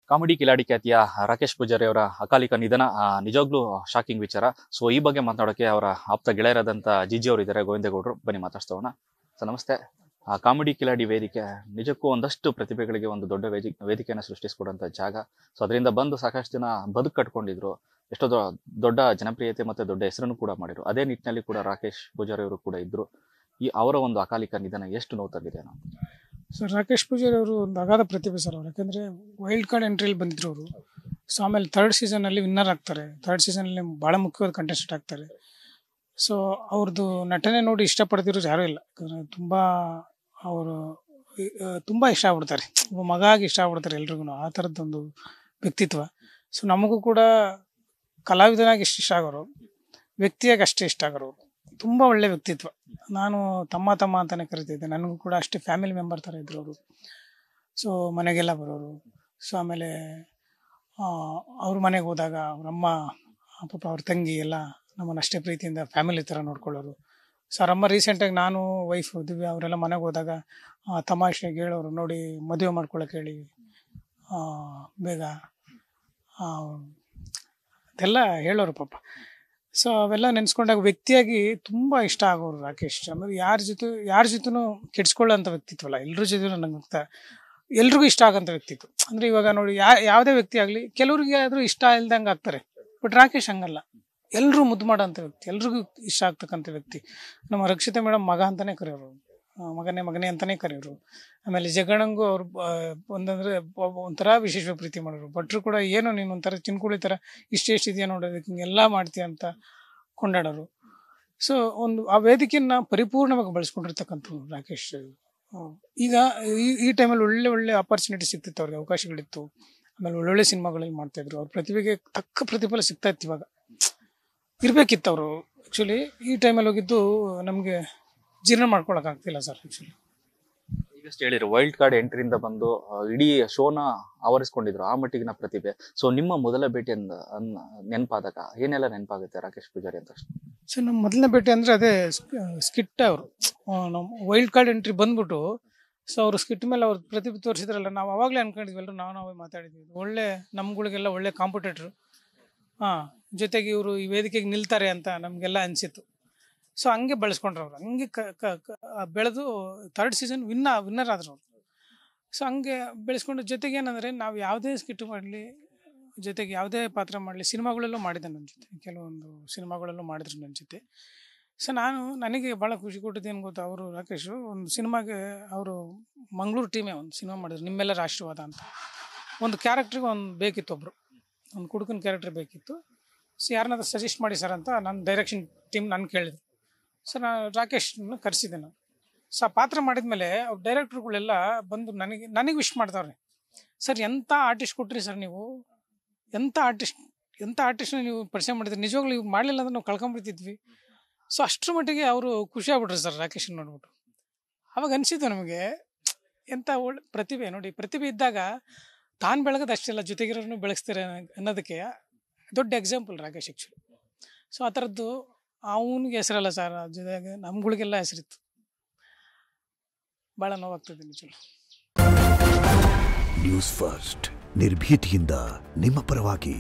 Comedy Kiladi ಖ್ಯಾತಿಯ ರಾಕೇಶ್ ಪೂಜಾರಿ ಅವರ ಅಕಾಲಿಕ ನಿಧನ ನಿಜವಾಗ್ಲೂ ಶಾಕಿಂಗ್ ವಿಚಾರ. ಸೊ ಈ ಬಗ್ಗೆ ಮಾತನಾಡೋಕೆ ಅವರ ಆಪ್ತ ಗೆಳೆಯರಾದಂಥ ಜಿಜಿ ಅವರು ಇದ್ದಾರೆ, ಗೋವಿಂದೇಗೌಡರು. ಬನ್ನಿ ಮಾತಾಡ್ಸೋಣ. ಸರ್ ನಮಸ್ತೆ. ಕಾಮಿಡಿ ಕಿಲಾಡಿ ವೇದಿಕೆ ನಿಜಕ್ಕೂ ಒಂದಷ್ಟು ಪ್ರತಿಭೆಗಳಿಗೆ ಒಂದು ದೊಡ್ಡ ವೇದಿಕೆಯನ್ನು ಸೃಷ್ಟಿಸಿಕೊಡುವಂಥ ಜಾಗ. ಸೊ ಅದರಿಂದ ಬಂದು ಸಾಕಷ್ಟು ಜನ ಬದುಕು ಕಟ್ಕೊಂಡಿದ್ರು, ಎಷ್ಟೋ ದೊಡ್ಡ ಜನಪ್ರಿಯತೆ ಮತ್ತು ದೊಡ್ಡ ಹೆಸರನ್ನು ಕೂಡ ಮಾಡಿದ್ರು. ಅದೇ ನಿಟ್ಟಿನಲ್ಲಿ ಕೂಡ ರಾಕೇಶ್ ಪೂಜಾರಿ ಅವರು ಕೂಡ ಇದ್ರು. ಈ ಅವರ ಒಂದು ಅಕಾಲಿಕ ನಿಧನ ಎಷ್ಟು ನೋವು ತಂದಿದೆ ನಾವು? ಸರ್, ರಾಕೇಶ್ ಪೂಜಾರಿ ಅವರು ಒಂದು ಅಗಾಧ ಪ್ರತಿಭೆ ಸರ್ ಅವರು. ಯಾಕಂದರೆ ವೈಲ್ಡ್ ಕಾರ್ಡ್ ಎಂಟ್ರಿಯಲ್ಲಿ ಬಂದಿದ್ರು ಅವರು. ಸೊ ಆಮೇಲೆ ಥರ್ಡ್ ಸೀಸನಲ್ಲಿ ವಿನ್ನರ್ ಆಗ್ತಾರೆ. ಥರ್ಡ್ ಸೀಸನಲ್ಲಿ ಭಾಳ ಮುಖ್ಯವಾದ ಕಂಟೆಸ್ಟೆಂಟ್ ಆಗ್ತಾರೆ. ಸೊ ಅವ್ರದ್ದು ನಟನೆ ನೋಡಿ ಇಷ್ಟಪಡ್ತಿರೋರು ಯಾರೂ ಇಲ್ಲ. ಯಾಕಂದರೆ ಅವರು ತುಂಬ ಇಷ್ಟ ಆಗ್ಬಿಡ್ತಾರೆ. ಒಬ್ಬ ಮಗ ಆಗಿ ಇಷ್ಟ ಆಗ್ಬಿಡ್ತಾರೆ ಎಲ್ರಿಗೂ. ಆ ಥರದ್ದೊಂದು ವ್ಯಕ್ತಿತ್ವ. ಸೊ ನಮಗೂ ಕೂಡ ಕಲಾವಿದನಾಗಿ ಇಷ್ಟ ಆಗೋರು, ವ್ಯಕ್ತಿಯಾಗಿ ಅಷ್ಟೇ ಇಷ್ಟ ಆಗೋರು. ತುಂಬ ಒಳ್ಳೆ ವ್ಯಕ್ತಿತ್ವ. ನಾನು ತಮ್ಮ ಅಂತಲೇ ಕರಿತಿದ್ದೆ. ನನಗೂ ಕೂಡ ಅಷ್ಟೇ ಫ್ಯಾಮಿಲಿ ಮೆಂಬರ್ ಥರ ಇದ್ರು ಅವರು. ಸೊ ಮನೆಗೆಲ್ಲ ಬರೋರು. ಸೊ ಆಮೇಲೆ ಅವ್ರ ಮನೆಗೆ ಹೋದಾಗ ಅವರಮ್ಮ, ಪಾಪ ಅವ್ರ ತಂಗಿ ಎಲ್ಲ ನಮ್ಮನ್ನು ಅಷ್ಟೇ ಪ್ರೀತಿಯಿಂದ ಫ್ಯಾಮಿಲಿ ಥರ ನೋಡ್ಕೊಳ್ಳೋರು. ಸೊ ಅವರಮ್ಮ ರೀಸೆಂಟಾಗಿ ನಾನು, ವೈಫ್ ದಿವ್ಯಾ ಅವರೆಲ್ಲ ಮನೆಗೆ ಹೋದಾಗ ತಮಾಷೆಗೆ ಹೇಳೋರು, ನೋಡಿ ಮದುವೆ ಮಾಡ್ಕೊಳ್ಳೋಕೆ ಹೇಳಿ ಬೇಗ ಅದೆಲ್ಲ ಹೇಳೋರು ಪಾಪ. ಸೊ ಅವೆಲ್ಲ ನೆನೆಸ್ಕೊಂಡಾಗ ವ್ಯಕ್ತಿಯಾಗಿ ತುಂಬ ಇಷ್ಟ ಆಗೋರು ರಾಕೇಶ್. ಆಮೇಲೆ ಯಾರ ಜೊತೆನೂ ಕೆಡ್ಸ್ಕೊಳ್ಳೋಂಥ ವ್ಯಕ್ತಿತ್ವ ಅಲ್ಲ, ಎಲ್ಲರ ಜೊತೆ ನಂಗೆ ಎಲ್ರಿಗೂ ಇಷ್ಟ ಆಗೋಂಥ ವ್ಯಕ್ತಿತ್ವ. ಅಂದರೆ ಇವಾಗ ನೋಡಿ, ಯಾವುದೇ ವ್ಯಕ್ತಿ ಆಗಲಿ ಕೆಲವ್ರಿಗೆ ಆದರೂ ಇಷ್ಟ ಇಲ್ದಂಗೆ ಆಗ್ತಾರೆ. ಬಟ್ ರಾಕೇಶ್ ಹಂಗಲ್ಲ, ಎಲ್ಲರೂ ಮುದ್ದು ಮಾಡೋಂಥ ವ್ಯಕ್ತಿ, ಎಲ್ರಿಗೂ ಇಷ್ಟ ಆಗ್ತಕ್ಕಂಥ ವ್ಯಕ್ತಿ. ನಮ್ಮ ರಕ್ಷಿತಾ ಮೇಡಮ್ ಮಗ ಅಂತಲೇ ಕರೆಯೋರು, ಮಗನೇ ಅಂತಲೇ ಕರೆಯೋರು. ಆಮೇಲೆ ಜಗಣಂಗೂ ಅವ್ರು ಒಂದಂದರೆ ಒಂಥರ ವಿಶೇಷ ಪ್ರೀತಿ ಮಾಡೋರು. ಭಟ್ರು ಕೂಡ ಏನೋ ನೀನು ಒಂಥರ ಚಿನ್ಕುಳಿ ಥರ ಇಷ್ಟೆಷ್ಟಿದೆಯಾ ನೋಡೋದಕ್ಕೆ, ಹಿಂಗೆಲ್ಲ ಮಾಡ್ತೀಯ ಅಂತ ಕೊಂಡಾಡೋರು. ಸೊ ಆ ವೇದಿಕೆಯನ್ನು ಪರಿಪೂರ್ಣವಾಗಿ ಬಳಸ್ಕೊಂಡಿರ್ತಕ್ಕಂಥವ್ರು ರಾಕೇಶ್. ಈಗ ಈ ಟೈಮಲ್ಲಿ ಒಳ್ಳೆ ಆಪರ್ಚುನಿಟಿ ಸಿಗ್ತಿತ್ತು ಅವ್ರಿಗೆ, ಅವಕಾಶಗಳಿತ್ತು. ಆಮೇಲೆ ಒಳ್ಳೊಳ್ಳೆ ಸಿನಿಮಾಗಳಲ್ಲಿ ಮಾಡ್ತಾಯಿದ್ರು. ಅವ್ರ ಪ್ರತಿಭೆಗೆ ತಕ್ಕ ಪ್ರತಿಫಲ ಸಿಗ್ತಾ ಇತ್ತು. ಇವಾಗ ಇರಬೇಕಿತ್ತು ಅವರು. ಆ್ಯಕ್ಚುಲಿ ಈ ಟೈಮಲ್ಲಿ ಹೋಗಿದ್ದು ನಮಗೆ ಜೀರ್ಣ ಮಾಡ್ಕೊಳಕ್ಕಾಗ್ತಿಲ್ಲ ಸರ್. ಆ್ಯಕ್ಚುಲಿ ಈಗಷ್ಟು ಹೇಳಿದ್ರು, ವೈಲ್ಡ್ ಕಾರ್ಡ್ ಎಂಟ್ರಿಯಿಂದ ಬಂದು ಇಡೀ ಶೋನ ಆವರಿಸ್ಕೊಂಡಿದ್ರು, ಆ ಮಟ್ಟಿಗಿನ ಪ್ರತಿಭೆ. ಸೊ ನಿಮ್ಮ ಮೊದಲ ಭೇಟಿಯಿಂದ ನೆನಪಾದಾಗ ಏನೆಲ್ಲ ನೆನಪಾಗುತ್ತೆ ರಾಕೇಶ್ ಪೂಜಾರಿ ಅಂತ? ಸೊ ನಮ್ಮ ಮೊದಲನೇ ಭೇಟಿ ಅಂದರೆ ಅದೇ ಸ್ಕಿಟ್. ಅವರು ನಮ್ಮ ವೈಲ್ಡ್ ಕಾರ್ಡ್ ಎಂಟ್ರಿ ಬಂದ್ಬಿಟ್ಟು, ಸೊ ಅವರು ಸ್ಕಿಟ್ ಮೇಲೆ ಅವ್ರ ಪ್ರತಿಭೆ ತೋರಿಸಿದ್ರಲ್ಲ, ನಾವು ಅವಾಗಲೇ ಅನ್ಕೊಂಡಿದ್ವಿ, ಎಲ್ಲರೂ ನಾವೇ ಮಾತಾಡಿದ್ವಿ. ಒಳ್ಳೆ ನಮ್ಗಳಿಗೆಲ್ಲ ಒಳ್ಳೆ ಕಾಂಪಿಟೇಟ್ರು. ಜೊತೆಗೆ ಇವರು ಈ ವೇದಿಕೆಗೆ ನಿಲ್ತಾರೆ ಅಂತ ನಮಗೆಲ್ಲ ಅನಿಸಿತ್ತು. ಸೊ ಹಂಗೆ ಬೆಳೆಸ್ಕೊಂಡ್ರು ಅವರು. ಹಂಗೆ ಬೆಳೆದು ಥರ್ಡ್ ಸೀಸನ್ ವಿನ್ನರ್ ಆದರು ಅವರು. ಸೊ ಹಂಗೆ ಬೆಳೆಸ್ಕೊಂಡು, ಜೊತೆಗೆ ಏನಂದರೆ ನಾವು ಯಾವುದೇ ಸ್ಕಿಟ್ ಮಾಡಲಿ, ಜೊತೆಗೆ ಯಾವುದೇ ಪಾತ್ರ ಮಾಡಲಿ, ಸಿನಿಮಾಗಳಲ್ಲೂ ಮಾಡಿದ್ದೆ ನನ್ನ ಜೊತೆ. ಕೆಲವೊಂದು ಸಿನಿಮಾಗಳಲ್ಲೂ ಮಾಡಿದ್ರು ನನ್ನ ಜೊತೆ. ಸೊ ನನಗೆ ಭಾಳ ಖುಷಿ ಕೊಟ್ಟಿದ್ದು ಏನು ಗೊತ್ತಾ, ಅವರು ರಾಕೇಶು ಒಂದು ಸಿನಿಮಾಗೆ ಅವರು ಮಂಗಳೂರು ಟೀಮೇ ಒಂದು ಸಿನಿಮಾ ಮಾಡಿದ್ರು, ನಿಮ್ಮೆಲ್ಲರ ಆಶೀರ್ವಾದ ಅಂತ. ಒಂದು ಕ್ಯಾರೆಕ್ಟ್ರಿಗೆ ಬೇಕಿತ್ತು, ಒಂದು ಕುಡುಕನ ಕ್ಯಾರೆಕ್ಟರ್ ಬೇಕಿತ್ತು. ಸೊ ಯಾರನ್ನಾದ್ರೂ ಸಜೆಸ್ಟ್ ಮಾಡಿ ಸರ್ ಅಂತ ನನ್ನ ಡೈರೆಕ್ಷನ್ ಟೀಮ್ ನಾನು ಕೇಳಿದ್ರು. ಸೊ ನಾನು ರಾಕೇಶ್ನ ಕರೆಸಿದ್ದೆ ನಾನು. ಸೊ ಆ ಪಾತ್ರ ಮಾಡಿದ್ಮೇಲೆ ಅವ್ರ ಡೈರೆಕ್ಟ್ರುಗಳೆಲ್ಲ ಬಂದು ನನಗೆ ವಿಶ್ ಮಾಡ್ತಾವ್ರೆ. ಸರ್, ಎಂಥ ಆರ್ಟಿಸ್ಟ್ ಕೊಟ್ರಿ ಸರ್ ನೀವು, ಎಂಥ ಆರ್ಟಿಸ್ಟ್ನ ನೀವು ಪರಿಚಯ ಮಾಡಿದ್ರಿ, ನಿಜವಾಗ್ಲೂ ಇವ್ರು ಮಾಡಲಿಲ್ಲ ಅಂದ್ರೆ ನಾವು ಕಳ್ಕೊಂಡ್ಬಿಡ್ತಿದ್ವಿ. ಸೊ ಅಷ್ಟರ ಮಟ್ಟಿಗೆ ಅವರು ಖುಷಿ ಆಗ್ಬಿಟ್ರು ಸರ್ ರಾಕೇಶ್ನ ನೋಡ್ಬಿಟ್ಟು. ಅವಾಗ ಅನಿಸಿದ್ದು ನಮಗೆ, ಎಂಥ ಒಳ್ಳೆ ಪ್ರತಿಭೆ ನೋಡಿ. ಪ್ರತಿಭೆ ಇದ್ದಾಗ ತಾನು ಬೆಳಗೋದು ಅಷ್ಟೆಲ್ಲ, ಜೊತೆಗಿರೋರನ್ನು ಬೆಳೆಸ್ತಾರೆ ಅನ್ನೋದಕ್ಕೆ ದೊಡ್ಡ ಎಕ್ಸಾಂಪಲ್ ರಾಕೇಶ್ ಆ್ಯಕ್ಚುಲಿ. ಸೊ ಆ ಥರದ್ದು ಅವನಿಗೆ ಹೆಸರಲ್ಲ ಸರ್, ಜೊತೆಗೆ ನಮ್ಗಳಿಗೆಲ್ಲ ಹೆಸರಿತ್ತು. ಭಾಳ ನೋವಾಗ್ತದೆ ನಿಜ. ನ್ಯೂಸ್ ಫಸ್ಟ್, ನಿರ್ಭೀತಿಯಿಂದ ನಿಮ್ಮ ಪರವಾಗಿ.